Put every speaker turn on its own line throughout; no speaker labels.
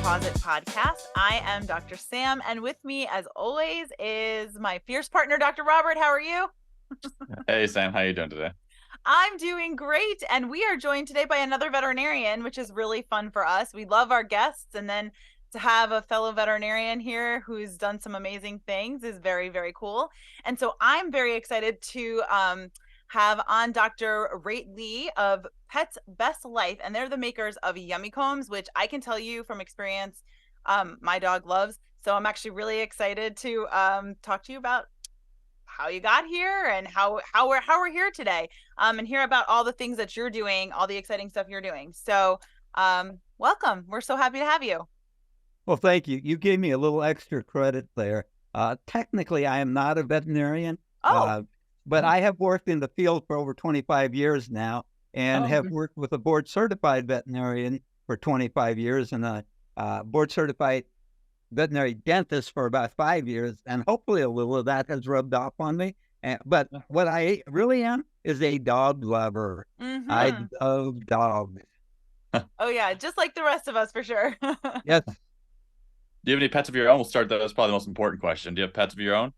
Pawsit podcast. I am Dr. Sam, and with me, as always, is my fierce partner, Dr. Robert. How are you?
Hey Sam, how you doing today?
I'm doing great, and we are joined today by another veterinarian, which is really fun for us. We love our guests, and then to have a fellow veterinarian here who's done some amazing things is very, very cool. And so I'm very excited to have on Dr. Roetheli of Pets Best Life, and they're the makers of Yummy Combs, which I can tell you from experience, my dog loves. So I'm actually really excited to talk to you about how you got here and how we're here today, and hear about all the things that you're doing, all the exciting stuff you're doing. So welcome. We're so happy to have you.
Well, thank you. You gave me a little extra credit there. Technically, I am not a veterinarian, but I have worked in the field for over 25 years now and have worked with a board-certified veterinarian for 25 years and a board-certified veterinary dentist for about 5 years, and hopefully a little of that has rubbed off on me. But what I really am is a dog lover. I love dogs.
Oh, yeah, just like the rest of us, for sure.
Yes.
Do you have any pets of your own? We'll start there. That's probably the most important question. Do you have pets of your own?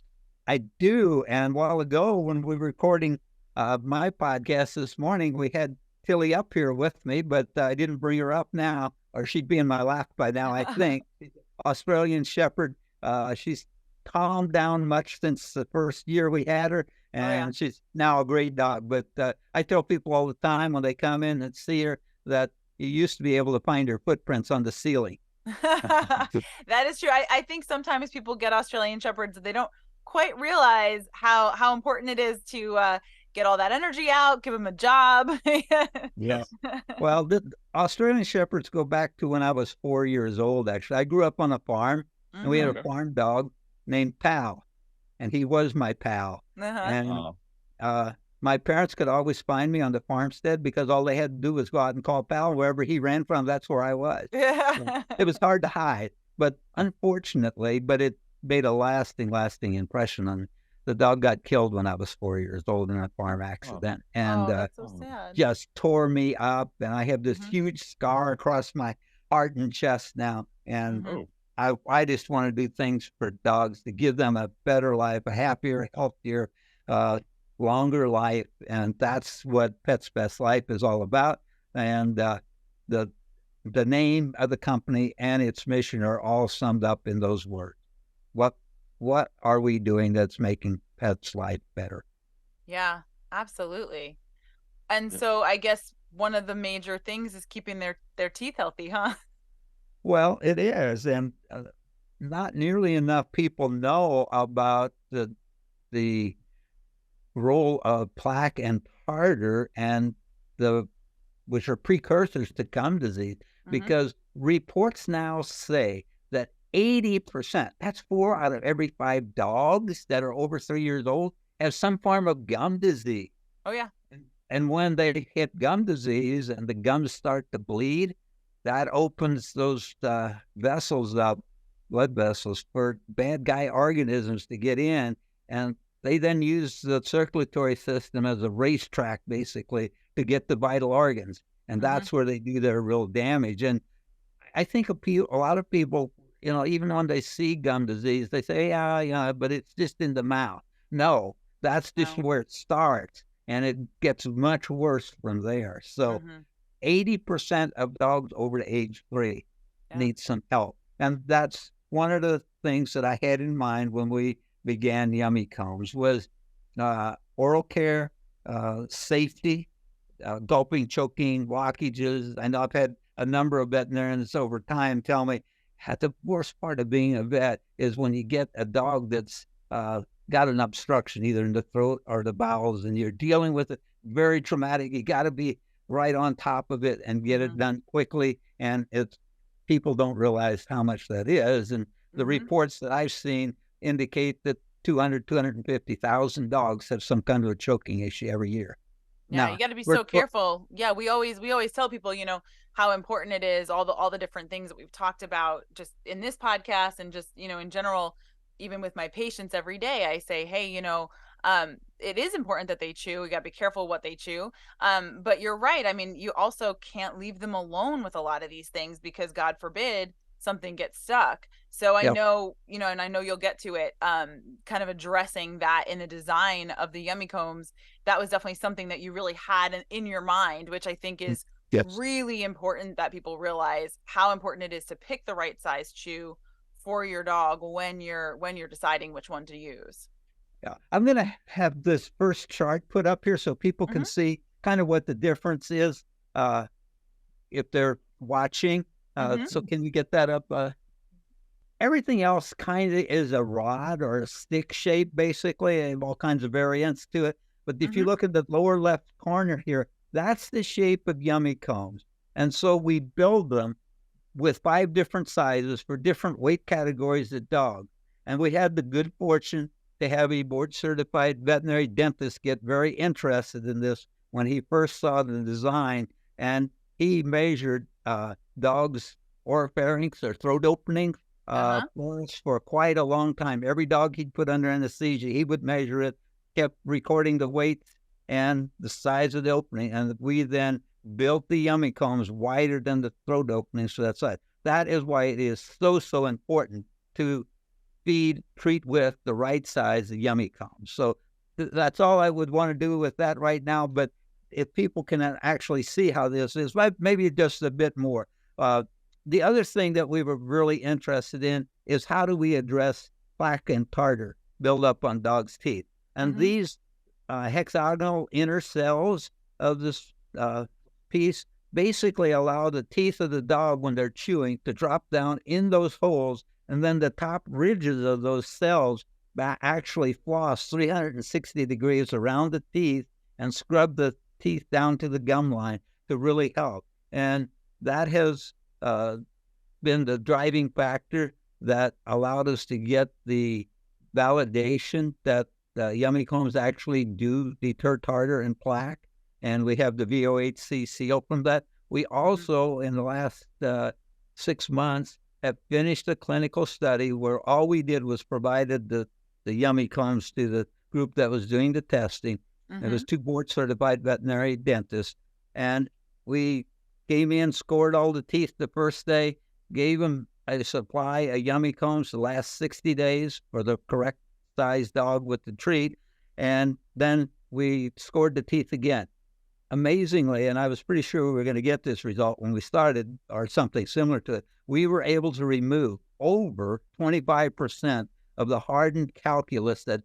I do. And a while ago, when we were recording my podcast this morning, we had Tilly up here with me, but I didn't bring her up now, or she'd be in my lap by now, I think. Australian Shepherd. She's calmed down much since the first year we had her, and she's now a great dog. But I tell people all the time when they come in and see her that you used to be able to find her footprints on the ceiling.
That is true. I think sometimes people get Australian Shepherds, they don't quite realize how important it is to get all that energy out, give them a job.
Yeah. Well, the Australian Shepherds go back to when I was 4 years old, actually. I grew up on a farm, and we had a farm dog named Pal, and he was my pal. And my parents could always find me on the farmstead because all they had to do was go out and call Pal. Wherever he ran from, that's where I was. So it was hard to hide, but unfortunately, it made a lasting impression on me. The dog got killed when I was 4 years old in a farm accident, and
that's so sad.
just tore me up. And I have this huge scar across my heart and chest now. And I just want to do things for dogs to give them a better life, a happier, healthier, longer life. And that's what Pets Best Life is all about. And the name of the company and its mission are all summed up in those words. What are we doing that's making pets' life better?
Yeah, absolutely. And so I guess one of the major things is keeping their teeth healthy, huh?
Well, it is. And not nearly enough people know about the role of plaque and tartar, and which are precursors to gum disease, because reports now say that 80%, that's 4 out of every 5 dogs that are over 3 years old, have some form of gum disease.
Oh, yeah.
And when they hit gum disease and the gums start to bleed, that opens those vessels up, blood vessels, for bad guy organisms to get in. And they then use the circulatory system as a racetrack, basically, to get the vital organs. And that's where they do their real damage. And I think a lot of people, even when they see gum disease, they say, yeah, but it's just in the mouth. No, that's just where it starts, and it gets much worse from there. So 80% of dogs over the age 3 need some help. And that's one of the things that I had in mind when we began Yummy Combs was oral care, safety, gulping, choking, blockages. I know I've had a number of veterinarians over time tell me the worst part of being a vet is when you get a dog that's got an obstruction either in the throat or the bowels, and you're dealing with it. Very traumatic. You got to be right on top of it and get it done quickly. And people don't realize how much that is. And the reports that I've seen indicate that 250,000 dogs have some kind of a choking issue every year.
Yeah, you got to be so careful. Yeah, we always tell people, how important it is, all the different things that we've talked about just in this podcast and just, in general, even with my patients every day. I say, hey, it is important that they chew. We got to be careful what they chew. But you're right. I mean, you also can't leave them alone with a lot of these things because God forbid something gets stuck. So I
Yep.
know, and I know you'll get to it, kind of addressing that in the design of the Yummy Combs. That was definitely something that you really had in your mind, which I think is
Yes.
really important, that people realize how important it is to pick the right size chew for your dog when you're deciding which one to use.
Yeah. I'm going to have this first chart put up here so people can
Mm-hmm.
see kind of what the difference is if they're watching.
Mm-hmm.
So can you get that up? Everything else kind of is a rod or a stick shape, basically. They have all kinds of variants to it. But if you
Mm-hmm.
look at the lower left corner here, that's the shape of Yummy Combs. And so we build them with 5 different sizes for different weight categories of dog. And we had the good fortune to have a board-certified veterinary dentist get very interested in this when he first saw the design. And he measured dogs' oropharynx or throat openings
Uh-huh.
for quite a long time. Every dog he'd put under anesthesia, he would measure it, kept recording the weight and the size of the opening. And we then built the Yummy Combs wider than the throat openings for that size. That is why it is so important to treat with the right size of Yummy Combs. So that's all I would want to do with that right now. But if people can actually see how this is, maybe just a bit more. The other thing that we were really interested in is how do we address plaque and tartar buildup on dogs' teeth? And
Mm-hmm.
these hexagonal inner cells of this piece basically allow the teeth of the dog when they're chewing to drop down in those holes, and then the top ridges of those cells actually floss 360 degrees around the teeth and scrub the teeth down to the gum line to really help. And that has been the driving factor that allowed us to get the validation that Yummy Combs actually do deter tartar and plaque. And we have the VOHC seal from that. We also, in the last 6 months, have finished a clinical study where all we did was provided the Yummy Combs to the group that was doing the testing.
Mm-hmm.
It was 2 board-certified veterinary dentists. And we came in, scored all the teeth the first day, gave them a supply of Yummy Combs the last 60 days for the correct size dog with the treat. And then we scored the teeth again. Amazingly, and I was pretty sure we were going to get this result when we started, or something similar to it, we were able to remove over 25% of the hardened calculus that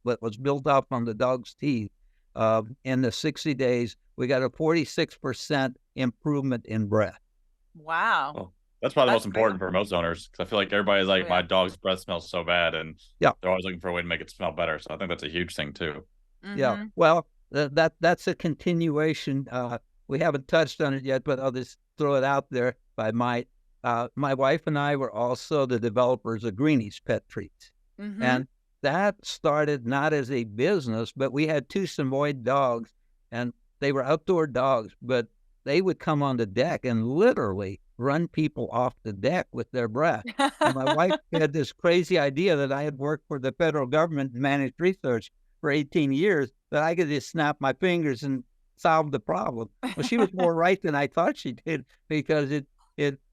was built up on the dog's teeth in the 60 days. We got a 46% improvement in breath.
Wow.
Well, that's probably the most
That's great.
important for most owners, because I feel like everybody's like,
Oh,
my
yeah.
dog's breath smells so bad, and
Yeah.
they're always looking for a way to make it smell better. So I think that's a huge thing too.
Yeah.
Mm-hmm.
Well, that's a continuation. We haven't touched on it yet, but I'll just throw it out there if I might. My wife and I were also the developers of Greenies Pet Treats.
Mm-hmm.
And that started not as a business, but we had 2 Samoyed dogs, and they were outdoor dogs, but they would come on the deck and literally run people off the deck with their breath. And my wife had this crazy idea that I had worked for the federal government and managed research for 18 years, that I could just snap my fingers and solve the problem. Well, she was more right than I thought she did, because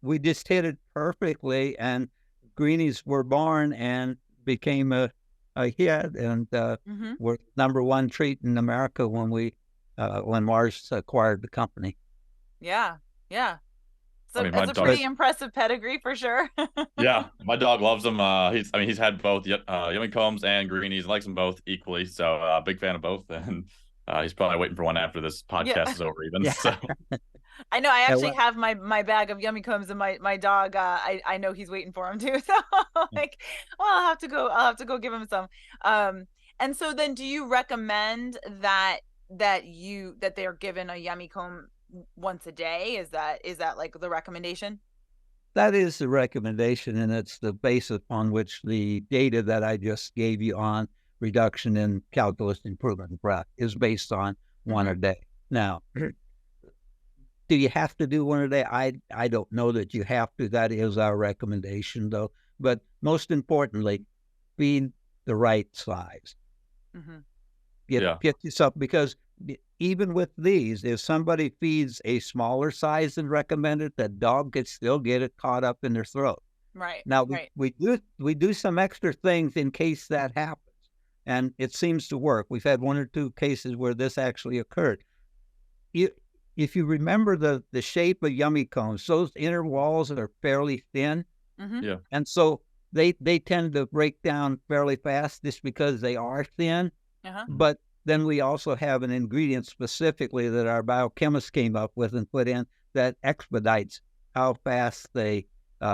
we just hit it perfectly, and Greenies were born and became a hit, and
Mm-hmm.
were #1 treat in America when Mars acquired the company.
Yeah. Yeah.
I
So
mean, my
it's a
dog.
pretty impressive pedigree for sure.
Yeah, my dog loves them. He's had both Yummy Combs and Greenies, likes them both equally. So big fan of both, and he's probably waiting for one after this
Yeah.
podcast is over, even.
Yeah.
So
I know. I
Yeah,
actually
well,
have my bag of Yummy Combs, and my dog. I know he's waiting for him too. So like, well, I'll have to go give him some. And so then, do you recommend that they're given a Yummy Comb once a day? Is that like the recommendation?
that is the recommendation, and it's the basis upon which the data that I just gave you on reduction in calculus improvement in breath is based on one a day. Now, do you have to do one a day? I don't know that you have to. That is our recommendation, though. But most importantly, feed the right size.
Mm-hmm.
Get yourself, because even with these, if somebody feeds a smaller size than recommended, the dog could still get it caught up in their throat.
Right.
Now
Right.
we do some extra things in case that happens, and it seems to work. We've had 1 or 2 cases where this actually occurred. If you remember the shape of yummy cones, those inner walls are fairly thin,
Mm-hmm.
Yeah.
and so they tend to break down fairly fast just because they are thin.
Uh-huh.
But then we also have an ingredient specifically that our biochemist came up with and put in that expedites how fast they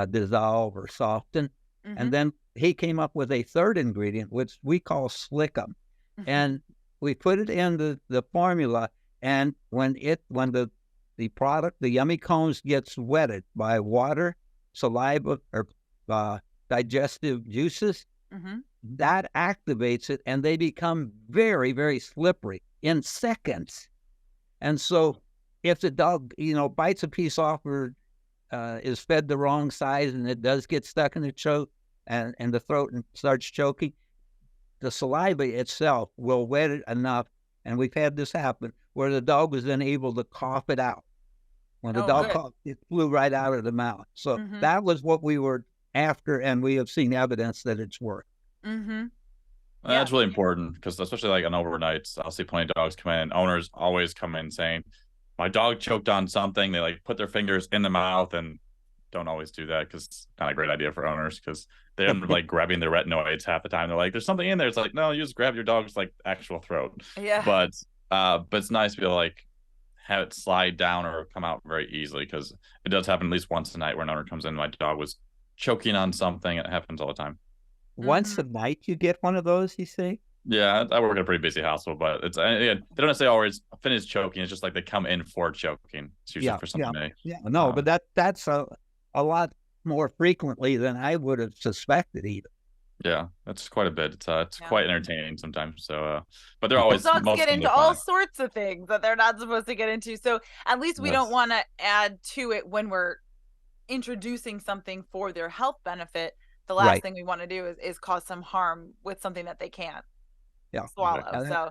dissolve or soften.
Mm-hmm.
And then he came up with a third ingredient, which we call slickum. And we put it in the formula. And when the product, the yummy cones, gets wetted by water, saliva, or digestive juices,
Mm-hmm.
that activates it, and they become very, very slippery in seconds. And so if the dog, bites a piece off or is fed the wrong size and it does get stuck in the throat and the throat and starts choking, the saliva itself will wet it enough. And we've had this happen where the dog was then able to cough it out. When the
Oh,
dog
good.
coughed, it flew right out of the mouth. So
Mm-hmm.
that was what we were after, and we have seen evidence that it's worked.
Mm-hmm.
That's really important because especially like on overnights, I'll see plenty of dogs come in. Owners always come in saying, "My dog choked on something." They like put their fingers in the mouth and don't always do that because it's not a great idea for owners because they end up like grabbing their retinoids half the time. They're like, "There's something in there." It's like, no, you just grab your dog's like actual throat.
Yeah.
But it's nice to be able to like have it slide down or come out very easily because it does happen at least once a night where an owner comes in. My dog was choking on something. It happens all the time.
Once a night you get one of those, you say?
Yeah, I work at a pretty busy household, but it's they don't necessarily always finish choking. It's just like they come in for choking. It's usually for something.
No, but that's a lot more frequently than I would have suspected even.
Yeah, that's quite a bit. It's
Yeah.
quite entertaining sometimes. So, but they're always
Dogs
most
get
of them
into
are
all
fine.
sorts of things that they're not supposed to get into. So at least we don't
Yes.
want to add to it when we're introducing something for their health benefit. The last
Right.
thing we want to do is cause some harm with something that they can't
Yeah.
swallow.
Exactly.
So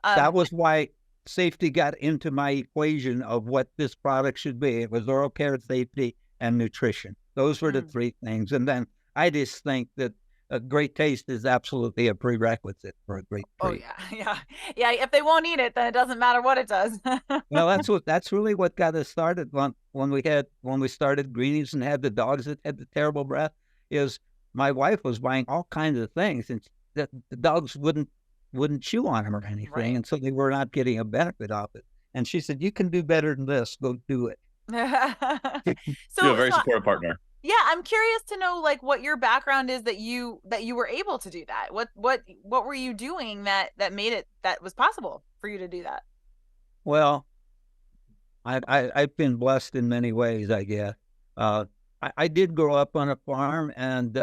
That was why safety got into my equation of what this product should be. It was oral care, safety, and nutrition. Those were the 3 things. And then I just think that a great taste is absolutely a prerequisite for a great treat.
yeah. If they won't eat it, then it doesn't matter what it does.
Well, that's really what got us started when we started Greenies and had the dogs that had the terrible breath. Is my wife was buying all kinds of things, and the dogs wouldn't chew on them or anything,
Right.
and so they were not getting a benefit off it. And she said, "You can do better than this. Go do it."
So
You're a very supportive partner.
Yeah, I'm curious to know like what your background is that you were able to do that. What were you doing that made it that was possible for you to do that?
Well, I've been blessed in many ways, I guess. I did grow up on a farm and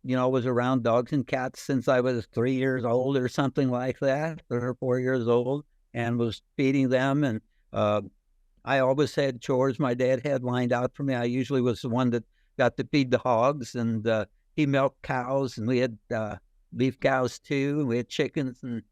was around dogs and cats since I was 3 years old or something like that, 3 or 4 years old, and was feeding them. And I always had chores my dad had lined out for me. I usually was the one that got to feed the hogs, and he milked cows, and we had beef cows too, and we had chickens and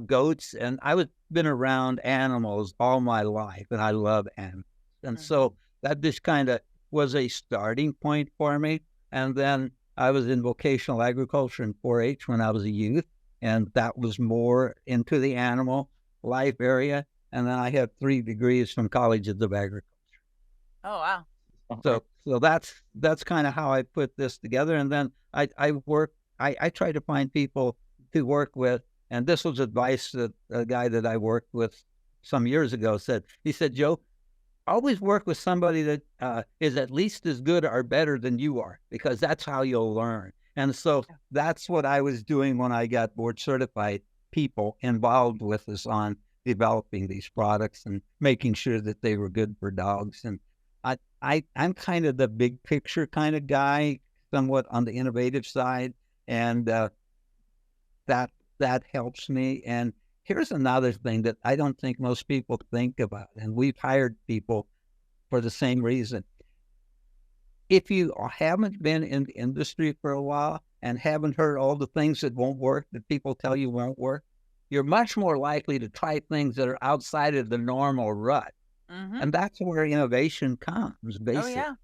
goats. And I was been around animals all my life, and I love animals. And so that just kind of was a starting point for me. And then I was in vocational agriculture and 4-H when I was a youth, and that was more into the animal life area. And then I have 3 degrees from colleges of agriculture.
Oh, wow.
So that's kind of how I put this together. And then I try to find people to work with. And this was advice that a guy that I worked with some years ago said. He said, "Joe, always work with somebody that is at least as good or better than you are, because that's how you'll learn." And so that's what I was doing when I got board certified, people involved with us on developing these products and making sure that they were good for dogs. And I'm kind of the big picture kind of guy, somewhat on the innovative side, and that helps me. And here's another thing that I don't think most people think about, and we've hired people for the same reason. If you haven't been in the industry for a while and haven't heard all the things that won't work, that people tell you won't work, you're much more likely to try things that are outside of the normal rut.
Mm-hmm.
And that's where innovation comes,
Oh
basically.
yeah.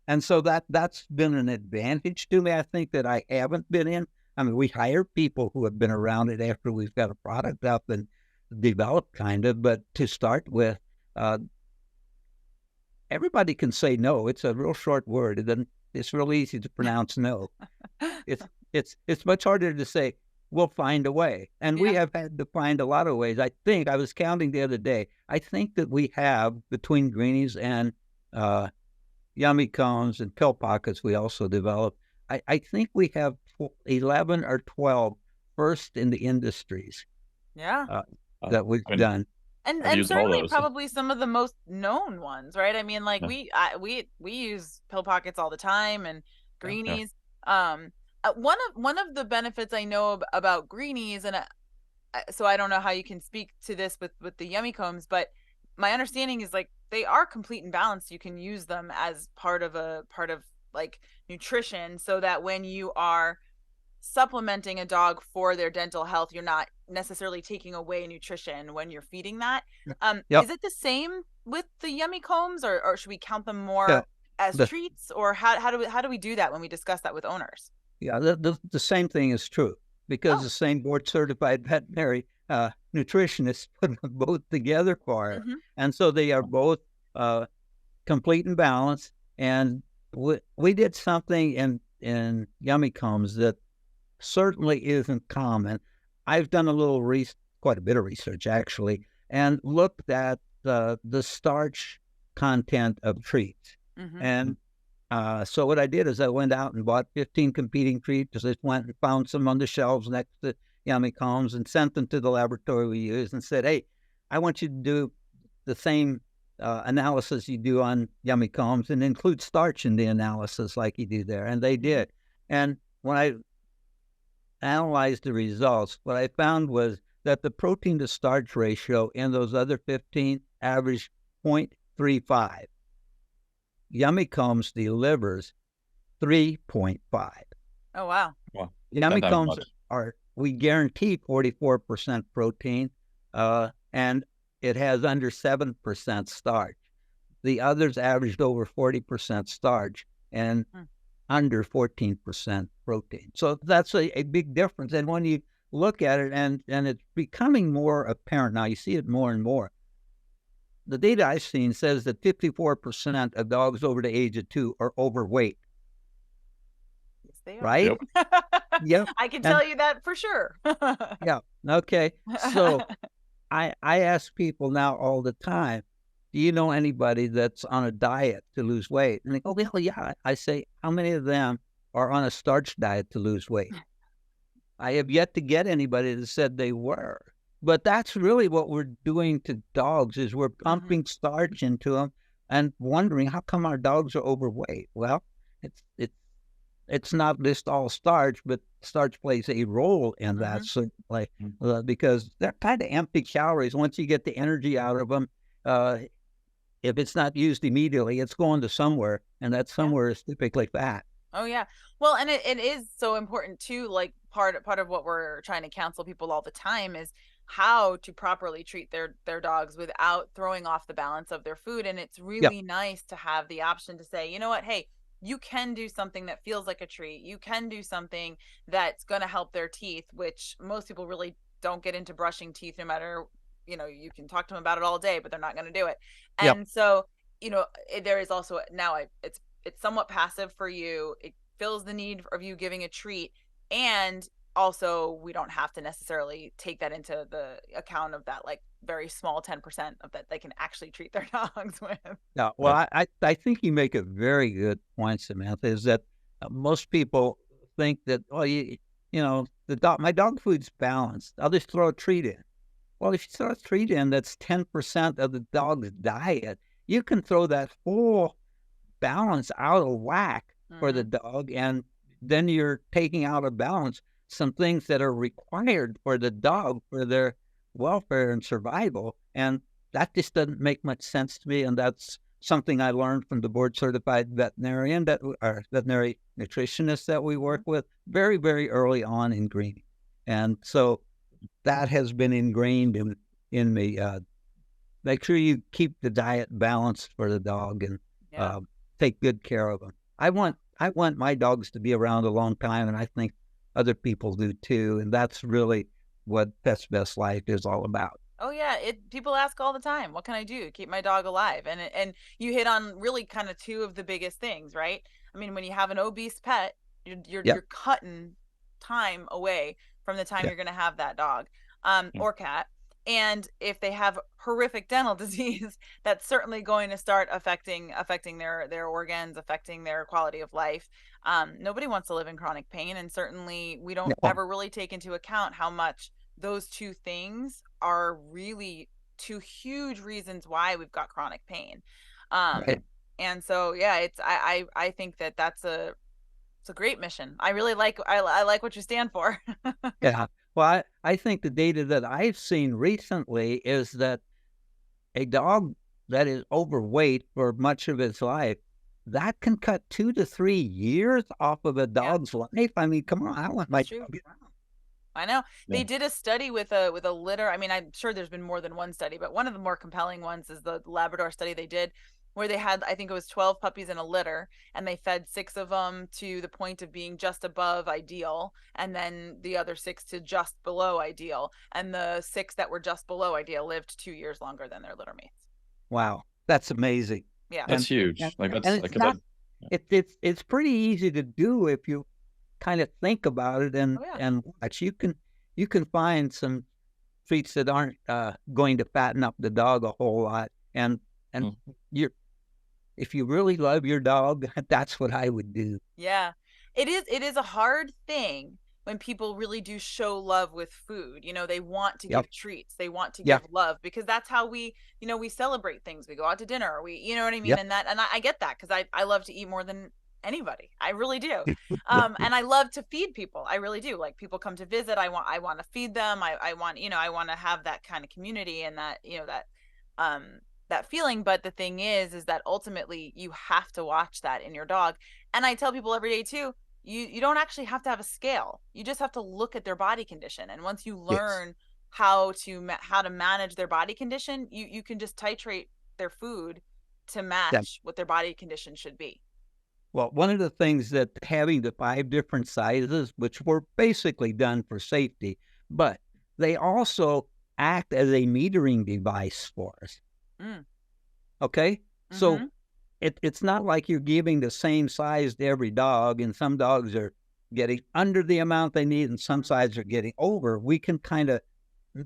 And so that's been an advantage to me, I think, that I haven't been in. I mean, we hire people who have been around it after we've got a product up and developed, kind of. But to start with, everybody can say no. It's a real short word, and then it's real easy to pronounce no. It's much harder to say we'll find a way, and we
Yeah.
have had to find a lot of ways. I think I was counting the other day. I think that we have, between greenies and Yummy Cones and Pill Pockets we also developed, I think we have 11 or 12 first in the industries
Yeah.
that we've done.
And
I've used all
certainly
those.
probably some of the most known ones, right? I mean, like
Yeah.
we use Pill Pockets all the time and
Yeah.
Greenies. One of the benefits I know about Greenies, and so I don't know how you can speak to this with the Yummy Combs, but my understanding is like they are complete and balanced. You can use them as part of like nutrition, so that when you are supplementing a dog for their dental health, you're not necessarily taking away nutrition when you're feeding that.
Yep.
Is it the same with the Yummy Combs, or should we count them
Yeah.
more as treats, or how do we do that when we discuss that with owners?
Yeah, the same thing is true, because the same board certified veterinary nutritionists put them both together for it.
Mm-hmm.
And so they are both complete and balanced. And we did something in Yummy Combs that certainly isn't common. I've done quite a bit of research actually, and looked at the starch content of treats.
Mm-hmm.
And so what I did is I went out and bought 15 competing treats. I just went and found some on the shelves next to Yummy Combs and sent them to the laboratory we use and said, hey, I want you to do the same analysis you do on Yummy Combs and include starch in the analysis like you do there. And they did. And when I analyzed the results, what I found was that the protein to starch ratio in those other 15 averaged 0.35. Yummy Combs delivers 3.5.
Oh, wow.
Yummy Combs we guarantee 44% protein, and it has under 7% starch. The others averaged over 40% starch and under 14% protein. So that's a big difference. And when you look at it, and it's becoming more apparent now, you see it more and more. The data I've seen says that 54% of dogs over the age of 2 are overweight.
Yes, they are.
Right?
Yep. I can tell you that for sure.
Yeah. Okay. So I ask people now all the time, do you know anybody that's on a diet to lose weight? And they go, well, yeah. I say, how many of them are on a starch diet to lose weight? I have yet to get anybody that said they were. But that's really what we're doing to dogs, is we're pumping starch into them and wondering how come our dogs are overweight. Well, it's not just all starch, but starch plays a role in that, certainly, because they're kind of empty calories. Once you get the energy out of them, if it's not used immediately, it's going to somewhere, and that somewhere is typically fat.
Oh yeah. Well, and it is so important too, like part of what we're trying to counsel people all the time is how to properly treat their dogs without throwing off the balance of their food. And it's really nice to have the option to say, you know what, hey, you can do something that feels like a treat. You can do something that's going to help their teeth, which most people really don't get into brushing teeth, no matter, you can talk to them about it all day, but they're not going to do it. And so, there is also now it's somewhat passive for you. It fills the need of you giving a treat. And also we don't have to necessarily take that into the account of that, like very small 10% of that they can actually treat their dogs with.
Yeah. Well, I think you make a very good point, Samantha, is that most people think that, my dog food's balanced. I'll just throw a treat in. Well, if you throw a treat in, that's 10% of the dog's diet. You can throw that whole balance out of whack for the dog, and then you're taking out of balance some things that are required for the dog for their welfare and survival. And that just doesn't make much sense to me. And that's something I learned from the board certified veterinarian veterinary nutritionist that we work with very, very early on in greening. And so that has been ingrained in me. Make sure you keep the diet balanced for the dog and
Yeah.
take good care of them. I want my dogs to be around a long time, and I think other people do too. And that's really what Pets Best Life is all about.
Oh yeah, people ask all the time, what can I do to keep my dog alive? And you hit on really kind of two of the biggest things, right? I mean, when you have an obese pet,
Yep.
you're cutting time away from the time
Yep.
you're going to have that dog
Yeah.
or cat. And if they have horrific dental disease, that's certainly going to start affecting their organs, affecting their quality of life. Nobody wants to live in chronic pain, and certainly we don't
No.
ever really take into account how much those two things are really two huge reasons why we've got chronic pain.
Right.
And so yeah, I think that's it's a great mission. I really like I like what you stand for.
Yeah. Well, I think the data that I've seen recently is that a dog that is overweight for much of its life, that can cut 2 to 3 years off of a
Yeah,
dog's life. I mean, come on, I want my
it's true.
dog.
I know.
Yeah.
They did a study with a litter. I mean, I'm sure there's been more than one study, but one of the more compelling ones is the Labrador study they did, where they had, I think it was 12 puppies in a litter, and they fed 6 of them to the point of being just above ideal, and then the other 6 to just below ideal. And the 6 that were just below ideal lived 2 years longer than their litter mates.
Wow, that's amazing.
Yeah.
That's
And
huge. Like
and
that's
it's
like
not it's pretty easy to do if you kind of think about it and
Oh yeah.
watch. You can find some treats that aren't going to fatten up the dog a whole lot, and
Mm.
you're if you really love your dog, that's what I would do.
Yeah. It is a hard thing when people really do show love with food. You know, they want to
Yep.
give treats. They want to
Yeah.
give love because that's how we celebrate things. We go out to dinner, you know what I mean?
Yep.
And I get that because I love to eat more than anybody. I really do. And I love to feed people. I really do. Like people come to visit, I want to feed them. I want, I want to have that kind of community and that, um that feeling. But the thing is that ultimately you have to watch that in your dog. And I tell people every day too, you don't actually have to have a scale. You just have to look at their body condition. And once you
Yes.
learn how to manage their body condition, you can just titrate their food to
Yeah.
match what their body condition should be.
Well, one of the things that having the 5 different sizes, which were basically done for safety, but they also act as a metering device for us.
Mm.
Okay? So
Mhm.
it's not like you're giving the same size to every dog, and some dogs are getting under the amount they need, and some sides are getting over. We can kind of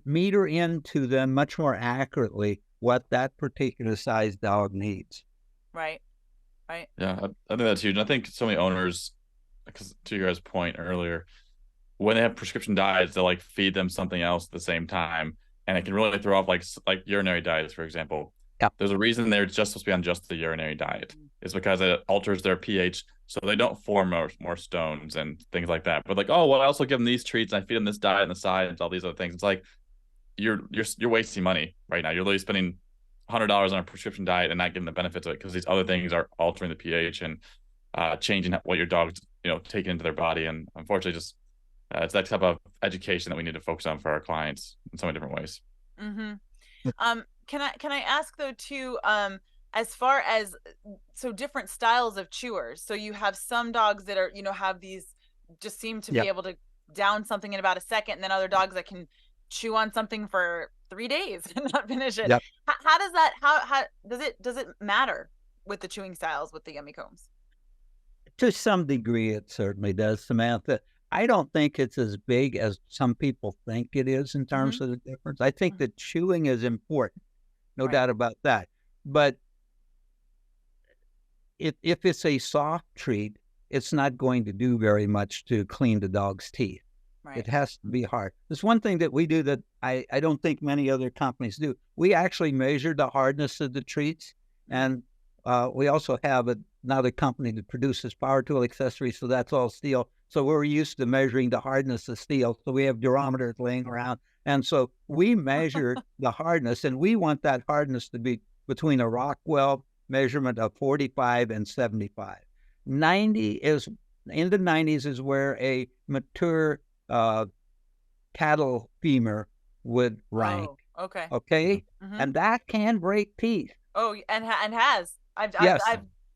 meter into them much more accurately what that particular size dog needs.
Right. Right.
Yeah, I think that's huge. And I think so many owners, because to your guys' point earlier, when they have prescription diets, they'll like feed them something else at the same time, and it can really throw off like urinary diets, for example.
Yeah.
There's a reason they're just supposed to be on just the urinary diet. It's because it alters their pH, so they don't form more stones and things like that. But like, oh, well, I also give them these treats, and I feed them this diet on the side, and all these other things. It's like you're wasting money right now. You're literally spending $100 on a prescription diet and not getting the benefits of it because these other things are altering the pH and changing what your dog's taking into their body. And unfortunately, just it's that type of education that we need to focus on for our clients in so many different ways.
Mm-hmm. Can I ask though too, as far as so different styles of chewers. So you have some dogs that are, have these just seem to
Yeah.
be able to down something in about a second, and then other dogs that can chew on something for 3 days and not finish it.
Yep.
How does that how does it matter with the chewing styles with the Yummy Combs?
To some degree, it certainly does, Samantha. I don't think it's as big as some people think it is in terms of the difference. I think that chewing is important, no
Right.
doubt about that. But if it's a soft treat, it's not going to do very much to clean the dog's teeth.
Right.
It has to be hard. There's one thing that we do that I don't think many other companies do. We actually measure the hardness of the treats, and we also have another company that produces power tool accessories, so that's all steel. So we're used to measuring the hardness of steel. So we have durometers laying around, and so we measure the hardness, and we want that hardness to be between a Rockwell measurement of 45 and 75. 90 is in the 90s is where a mature cattle femur would rank.
Oh, okay.
Okay,
Mm-hmm.
and that can break teeth.
Oh, and has.
Yes,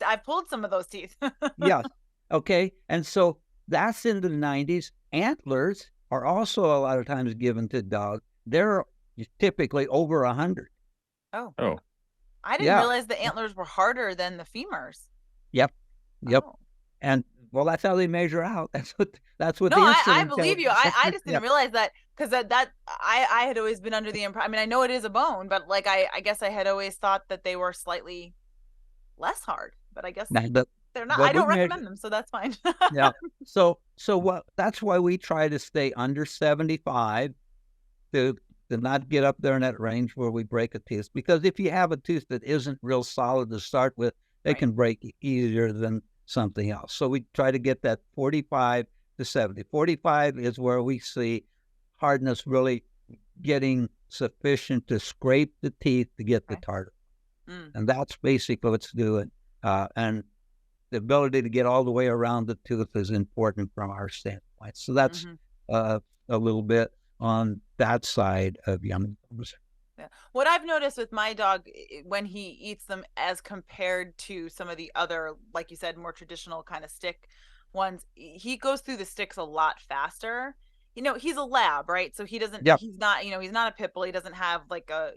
I've pulled some of those teeth.
yes. Okay, and so that's in the 90s. Antlers are also a lot of times given to dogs. They're typically over 100.
Oh,
Oh,
I didn't
Yeah.
realize the antlers were harder than the femurs.
Yep. Yep.
Oh.
And well, that's how they measure out. That's what
No,
the
I
instrument
believe
tells
you.
us.
I just
Yeah.
didn't realize that because that I had always been under the impression. I mean, I know it is a bone, but like I guess I had always thought that they were slightly less hard. But I guess
Now,
they're not.
what
I
we
don't
measure,
recommend them, so that's fine.
yeah. So what? That's why we try to stay under 75 to not get up there in that range where we break a tooth. Because if you have a tooth that isn't real solid to start with, they
Right.
can break easier than something else. So we try to get that 45 to 70. 45 is where we see hardness really getting sufficient to scrape the teeth to get the
Okay.
tartar.
Mm.
And that's basically what's doing. And the ability to get all the way around the tooth is important from our standpoint. So that's
Mm-hmm.
a little bit on that side of yummy gums.
Yeah. What I've noticed with my dog when he eats them as compared to some of the other, like you said, more traditional kind of stick ones, he goes through the sticks a lot faster. You know, he's a lab, right? So he doesn't,
Yep.
he's not, he's not a pit bull. He doesn't have like a,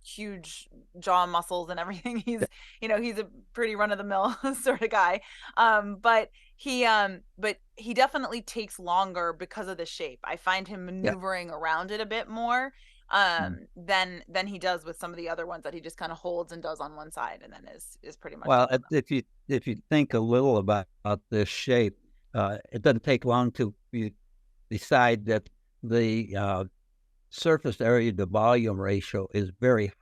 huge jaw muscles and everything. He's, he's a pretty run of the mill sort of guy. But he definitely takes longer because of the shape. I find him maneuvering around it a bit more than he does with some of the other ones that he just kind of holds and does on one side and then is pretty much.
Well, if you think a little about this shape, it doesn't take long to decide that the surface area to volume ratio is very high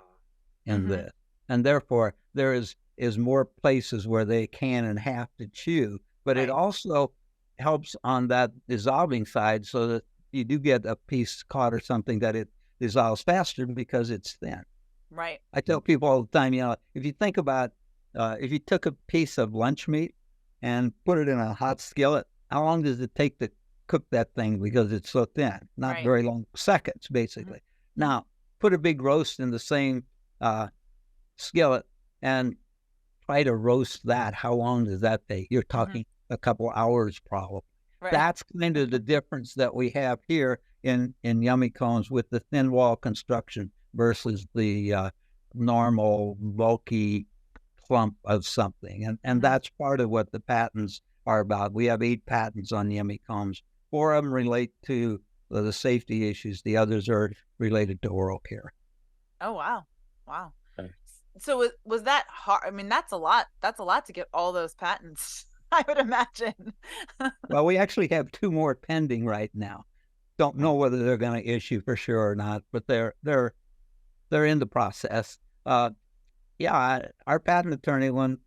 in this, and therefore there is more places where they can and have to chew. But it also helps on that dissolving side, so that you do get a piece caught or something that it dissolves faster because it's thin.
Right.
I tell people all the time, if you think about if you took a piece of lunch meat and put it in a hot skillet, how long does it take to cook that thing because it's so thin? Not very long, seconds, basically. Mm-hmm. Now, put a big roast in the same skillet and try to roast that. How long does that take? You're talking a couple hours probably. Right. That's kind of the difference that we have here in yummy cones with the thin wall construction versus the normal bulky clump of something. And that's part of what the patents are about. We have 8 patents on yummy cones. 4 of them relate to the safety issues. The others are related to oral care.
Oh, wow. Okay. So was that hard? I mean, that's a lot to get all those patents, I would imagine.
Well, we actually have 2 more pending right now. Don't know whether they're going to issue for sure or not, but they're in the process. Our patent attorney, when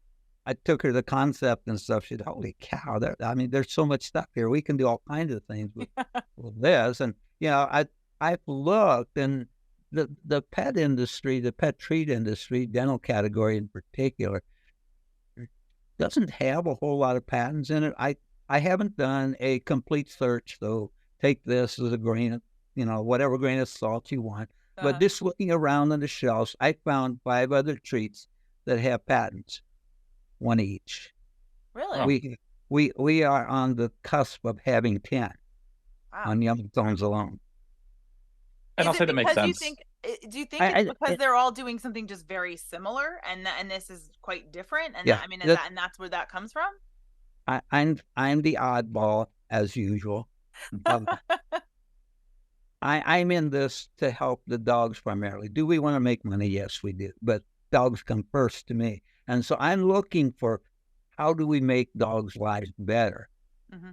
I took her the concept and stuff, she said, "Holy cow! There's so much stuff here. We can do all kinds of things with this." And I've looked, and the pet industry, the pet treat industry, dental category in particular, doesn't have a whole lot of patents in it. I haven't done a complete search, though. Take this as a grain of, whatever grain of salt you want. But just looking around on the shelves, I found 5 other treats that have patents, 1 each.
Really?
We are on the cusp of having 10 on yummy cones alone.
And I'll say that makes sense.
Do you think it's because they're all doing something just very similar, and this is quite different? And and that's where that comes from.
I'm the oddball as usual. I'm in this to help the dogs primarily. Do we want to make money? Yes, we do. But dogs come first to me. And so I'm looking for how do we make dogs' lives better? Mm-hmm.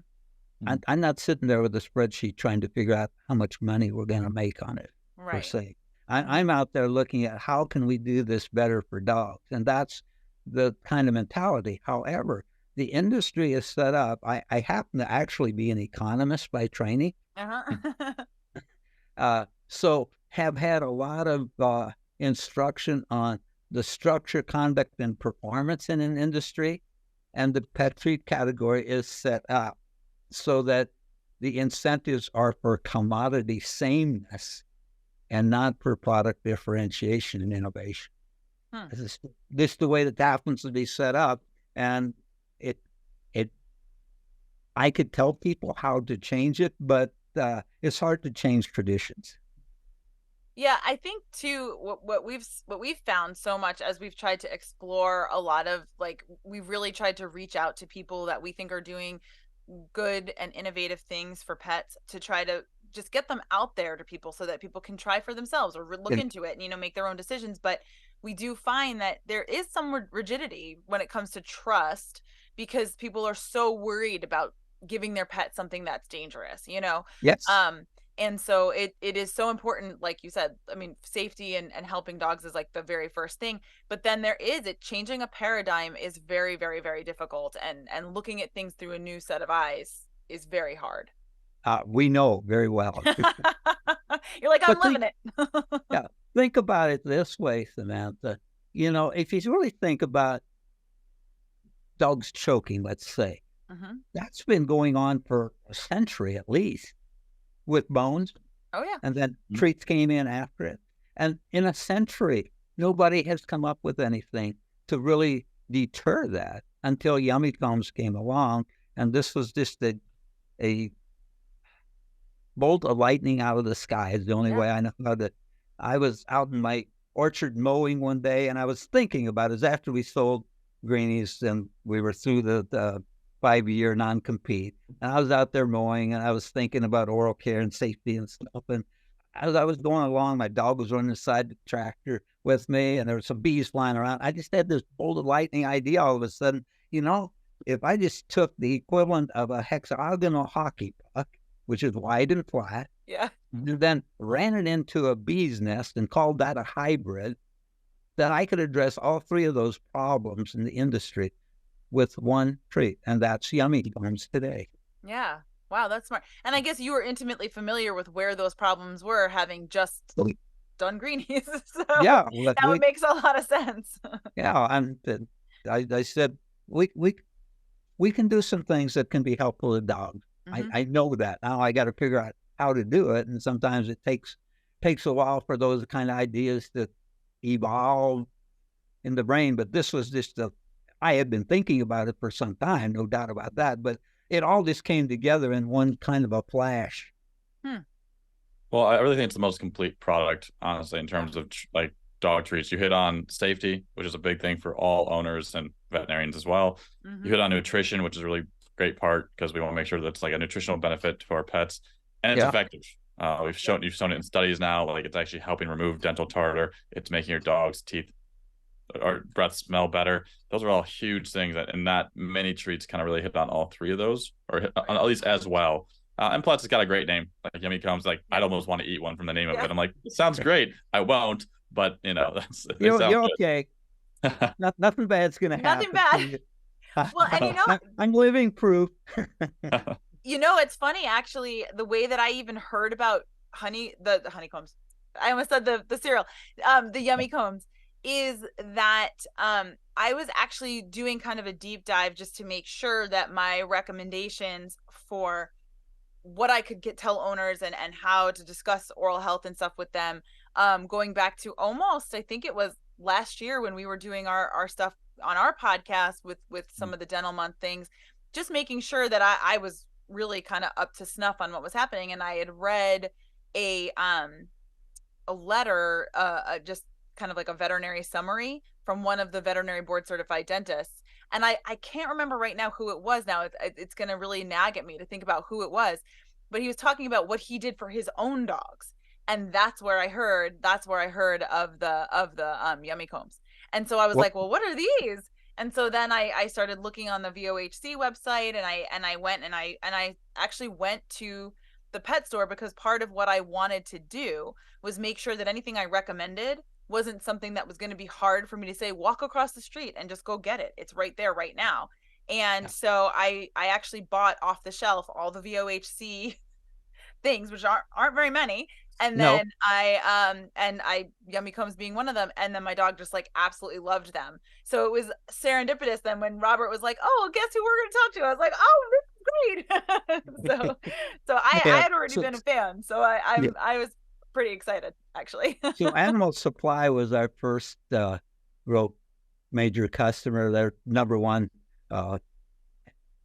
I'm not sitting there with a spreadsheet trying to figure out how much money we're going to make on it, per se. I'm out there looking at how can we do this better for dogs? And that's the kind of mentality. However, the industry is set up. I happen to actually be an economist by training. So have had a lot of instruction on the structure, conduct, and performance in an industry. And the pet treat category is set up so that the incentives are for commodity sameness and not for product differentiation and innovation. This is the way that happens to be set up. And it I could tell people how to change it, but it's hard to change traditions.
Yeah, I think too what we've found so much as we've tried to explore a lot of, like, we've really tried to reach out to people that we think are doing good and innovative things for pets, to try to just get them out there to people so that people can try for themselves or look
And
into it and, you know, make their own decisions. But we do find that there is some rigidity when it comes to trust, because people are so worried about giving their pet something that's dangerous, you know?
yes,
And so it is so important, like you said. I mean, safety and helping dogs is like the very first thing, but then changing a paradigm is very, very, very difficult, and looking at things through a new set of eyes is very hard.
we know very well.
You're like, I'm
But
living it.
yeah, think about it this way, Samantha. You know, if you really think about dogs choking, let's say, that's been going on for a century at least, with bones,
Oh yeah.
and then treats came in after it. And in a century, nobody has come up with anything to really deter that until Yummy Combs came along. And this was just a bolt of lightning out of the sky is the only way I know how to. I was out in my orchard mowing one day, and I was thinking about it. After we sold Greenies and we were through the 5-year non-compete. And I was out there mowing, and I was thinking about oral care and safety and stuff. And as I was going along, my dog was running beside the tractor with me, and there were some bees flying around. I just had this bolt of lightning idea all of a sudden. You know, if I just took the equivalent of a hexagonal hockey puck, which is wide and flat, and then ran it into a bee's nest and called that a hybrid, then I could address all three of those problems in the industry with one treat, and that's Yummy Combs today.
Yeah. Wow, that's smart. And I guess you were intimately familiar with where those problems were, having just done Greenies. So
yeah,
that makes a lot of sense.
Yeah, and I said we can do some things that can be helpful to dogs. I know that. Now I got to figure out how to do it, and sometimes it takes a while for those kind of ideas to evolve in the brain. But this was just I had been thinking about it for some time, no doubt about that, but it all just came together in one kind of a flash.
Well, I really think it's the most complete product, honestly, in terms of like dog treats. You hit on safety, which is a big thing for all owners and veterinarians as well. You hit on nutrition, which is a really great part, because we want to make sure that it's like a nutritional benefit to our pets, and it's effective. You've shown it in studies now, like it's actually helping remove dental tartar. It's making your dog's teeth or breath smell better. Those are all huge things and that many treats kind of really hit on all three of those, or at least as well. And plus, it's got a great name, like Yummy Combs. Like, I'd almost want to eat one from the name of it. I'm like, it sounds great. I won't, but you know,
you're okay. Nothing bad's gonna happen.
Nothing bad. Well, and you know,
I'm living proof.
You know, it's funny actually, the way that I even heard about the honeycombs. I almost said the cereal, the Yummy Combs, is that I was actually doing kind of a deep dive just to make sure that my recommendations for what I could tell owners and how to discuss oral health and stuff with them, going back to almost, I think it was last year when we were doing our stuff on our podcast with some of the dental month things, just making sure that I was really kind of up to snuff on what was happening. And I had read a letter, just kind of like a veterinary summary from one of the veterinary board certified dentists. And I can't remember right now who it was. Now it's going to really nag at me to think about who it was, but he was talking about what he did for his own dogs. And that's where I heard of the Yummy Combs. And so I was like, well, what are these? And so then I started looking on the VOHC website, and I went and I actually went to the pet store, because part of what I wanted to do was make sure that anything I recommended wasn't something that was going to be hard for me to say, walk across the street and just go get it. It's right there right now. And so I actually bought off the shelf all the VOHC things, which aren't very many. And then Yummy Combs being one of them. And then my dog just like absolutely loved them. So it was serendipitous then when Robert was like, oh, guess who we're going to talk to? I was like, oh, this is great. so I
Yeah.
had already
So,
been a fan, so
yeah.
I was pretty excited actually.
So Animal Supply was our first real major customer. Their number one uh,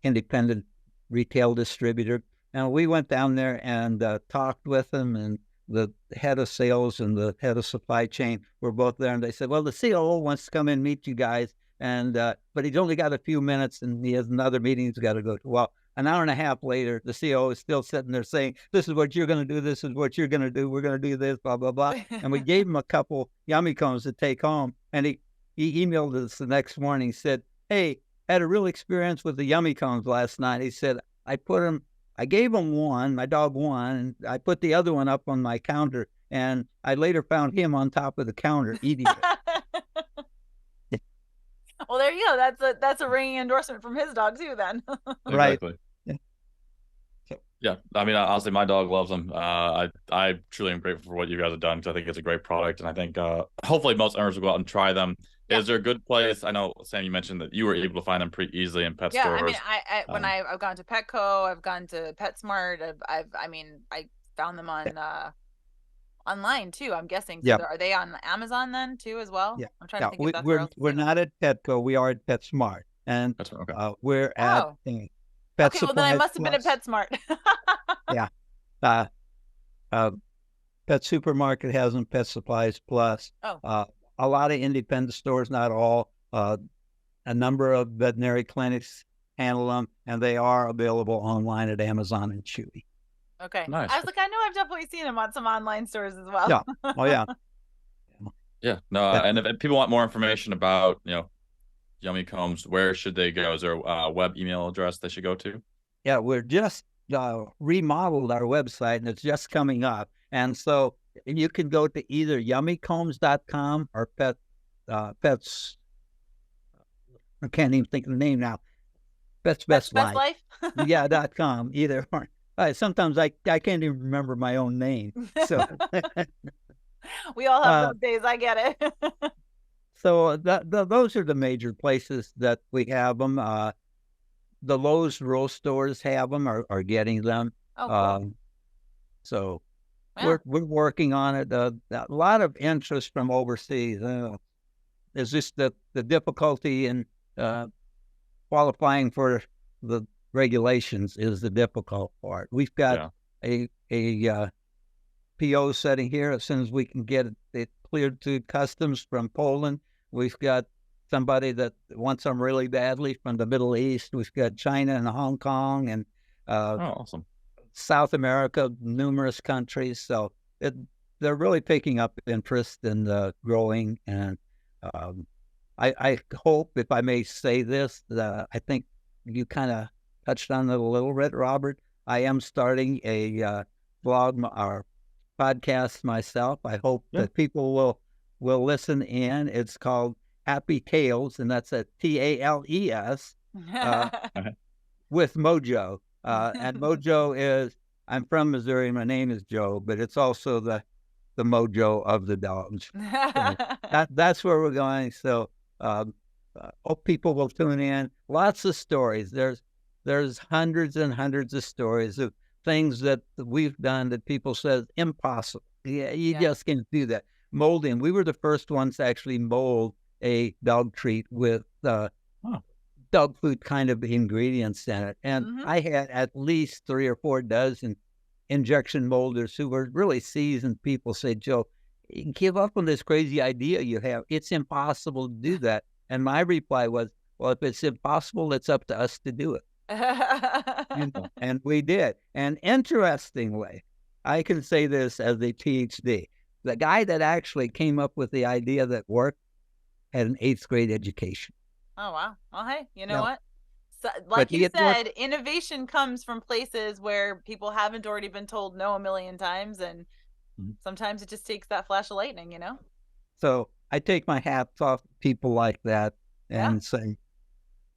independent retail distributor. And we went down there and talked with them, and the head of sales and the head of supply chain were both there. And they said, well, the COO wants to come and meet you guys. And but he's only got a few minutes and he has another meeting he's got to go to. Well, an hour and a half later, the COO is still sitting there saying, this is what you're going to do. This is what you're going to do. We're going to do this, blah, blah, blah. And we gave him a couple yummy cones to take home. And he emailed us the next morning, said, hey, had a real experience with the yummy cones last night. He said, I gave him one, my dog one, and I put the other one up on my counter, and I later found him on top of the counter eating it.
Well, there you go. That's a ringing endorsement from his dog too, then.
Right.
Exactly. Yeah, I mean, honestly, my dog loves them. I truly am grateful for what you guys have done because I think it's a great product, and I think hopefully most owners will go out and try them. Yeah. Is there a good place? I know, Sam, you mentioned that you were able to find them pretty easily in pet stores.
Yeah, I mean, when I've gone to Petco, I've gone to PetSmart. I found them on online too. I'm guessing. So are they on Amazon then too as well?
Yeah,
I'm trying to think if that's
we're not at Petco. We are at PetSmart, and
okay.
We're at Pet
Well, then I must have been at PetSmart.
Yeah. Pet Supermarket has them, Pet Supplies Plus. A lot of independent stores, not all. A number of veterinary clinics handle them, and they are available online at Amazon and Chewy.
Okay.
Nice.
I was like, I know I've definitely seen them on some online stores as well.
Yeah. Oh, yeah.
Yeah. No, and if people want more information about, Yummy Combs, where should they go? Is there a web email address they should go to?
Yeah, we're just remodeled our website, and it's just coming up. And so you can go to either yummycombs.com or Pets. I can't even think of the name now. Pets Best Life. Yeah, .com. Either. Sometimes I can't even remember my own name. So
we all have those days. I get it.
So those are the major places that we have them. The Lowe's rural stores have them, are getting them.
Oh, cool.
So we're working on it. A lot of interest from overseas. It's just the difficulty in qualifying for the regulations is the difficult part. We've got a PO setting here. As soon as we can get it cleared to customs from Poland, we've got somebody that wants them really badly from the Middle East. We've got China and Hong Kong and
awesome.
South America, numerous countries. So they're really picking up interest in growing. And I hope, if I may say this, I think you kind of touched on it a little bit, Robert. I am starting a blog or podcast myself. I hope that people will listen in. It's called Happy Tales, and that's a TALES with Mojo. And Mojo is, I'm from Missouri, my name is Joe, but it's also the mojo of the dogs. So that's where we're going. So hope people will tune in. Lots of stories. There's hundreds and hundreds of stories of things that we've done that people says impossible. Yeah, you just can't do that. Molding. We were the first ones to actually mold a dog treat with dog food kind of ingredients in it. And I had at least 3 or 4 dozen injection molders who were really seasoned people say, Joe, give up on this crazy idea you have. It's impossible to do that. And my reply was, well, if it's impossible, it's up to us to do it. And we did. And interestingly, I can say this as a PhD. The guy that actually came up with the idea that worked had an 8th grade education.
Oh, wow. Well, hey, you know what? So, like you said, innovation comes from places where people haven't already been told no a million times. And sometimes it just takes that flash of lightning, So I take my hats off to people like that and say,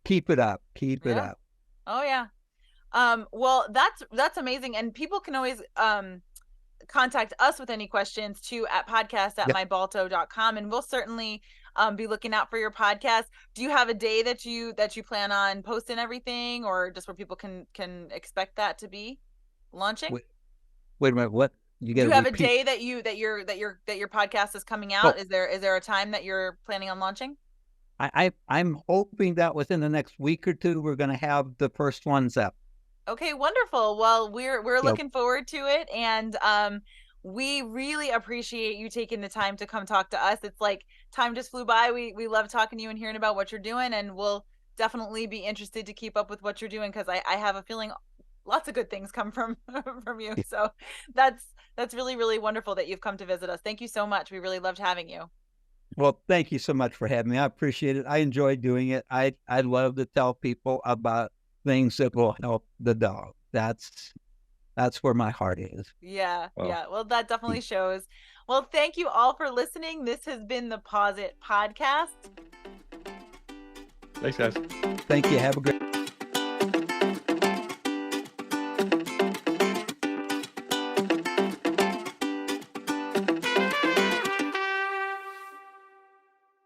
keep it up. Keep it up. Oh, yeah. Well, that's amazing. And people can always contact us with any questions too at podcast@mybalto.com. And we'll certainly be looking out for your podcast. Do you have a day that you plan on posting everything, or just where people can expect that to be launching?
Wait a minute, what? You got
Do
to
you have a
repeat.
day that your podcast is coming out?
Oh,
Is there a time that you're planning on launching?
I'm hoping that within the next week or two we're going to have the first ones up.
Okay, wonderful. Well, we're
Yep.
looking forward to it, and we really appreciate you taking the time to come talk to us. It's like time just flew by. We love talking to you and hearing about what you're doing, and we'll definitely be interested to keep up with what you're doing, because I have a feeling lots of good things come from from you. So that's really, really wonderful that you've come to visit us. Thank you so much. We really loved having you.
Well, thank you so much for having me. I appreciate it. I enjoy doing it. I love to tell people about things that will help the dog. That's where my heart is.
Yeah,
Well,
yeah. Well, that definitely shows. Well, thank you all for listening. This has been the Pawsit podcast.
thanks, guys.
Thank you. Have a great